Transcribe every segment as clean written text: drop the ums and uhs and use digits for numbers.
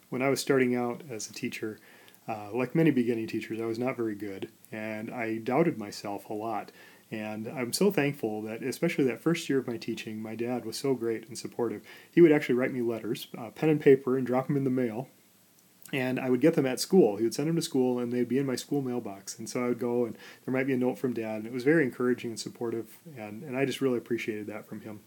When I was starting out as a teacher, like many beginning teachers, I was not very good, and I doubted myself a lot. And I'm so thankful that, especially that first year of my teaching, my dad was so great and supportive. He would actually write me letters, pen and paper, and drop them in the mail. And I would get them at school. He would send them to school, and they'd be in my school mailbox. And so I would go, and there might be a note from Dad, and it was very encouraging and supportive, and I just really appreciated that from him.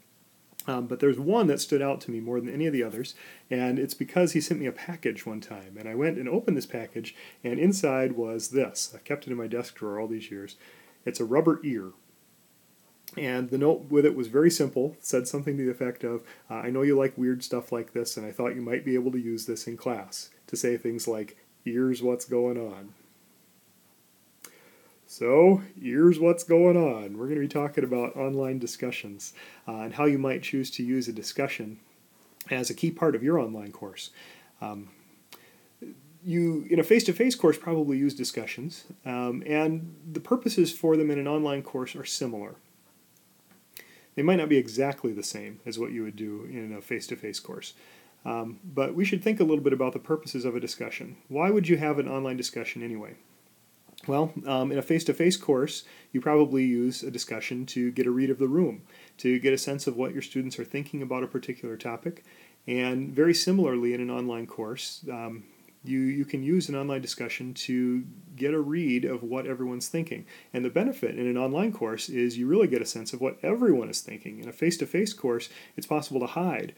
But there's one that stood out to me more than any of the others, and it's because he sent me a package one time. And I went and opened this package, and inside was this. I've kept it in my desk drawer all these years. It's a rubber ear. And the note with it was very simple, said something to the effect of, I know you like weird stuff like this, and I thought you might be able to use this in class to say things like, here's what's going on. So, here's what's going on. We're going to be talking about online discussions and how you might choose to use a discussion as a key part of your online course. You, in a face-to-face course, probably use discussions, and the purposes for them in an online course are similar. They might not be exactly the same as what you would do in a face-to-face course. But we should think a little bit about the purposes of a discussion. Why would you have an online discussion anyway? Well, in a face-to-face course, you probably use a discussion to get a read of the room, to get a sense of what your students are thinking about a particular topic. And very similarly, in an online course, you can use an online discussion to get a read of what everyone's thinking. And the benefit in an online course is you really get a sense of what everyone is thinking. In a face-to-face course, it's possible to hide.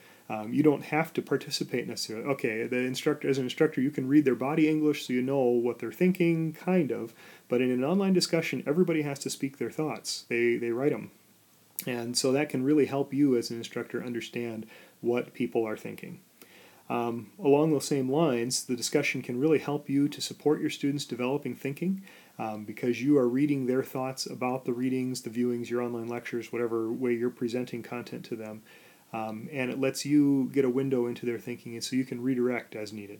You don't have to participate necessarily. Okay, the instructor, as an instructor, you can read their body English so you know what they're thinking, kind of. But in an online discussion, everybody has to speak their thoughts. They write them. And so that can really help you as an instructor understand what people are thinking. Along those same lines, the discussion can really help you to support your students developing thinking because you are reading their thoughts about the readings, the viewings, your online lectures, whatever way you're presenting content to them. And it lets you get a window into their thinking, and so you can redirect as needed.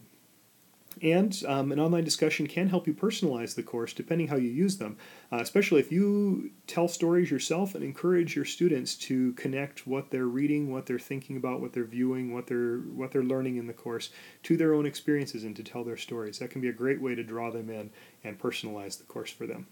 And an online discussion can help you personalize the course depending how you use them, especially if you tell stories yourself and encourage your students to connect what they're reading, what they're thinking about, what they're viewing, what they're learning in the course to their own experiences and to tell their stories. That can be a great way to draw them in and personalize the course for them.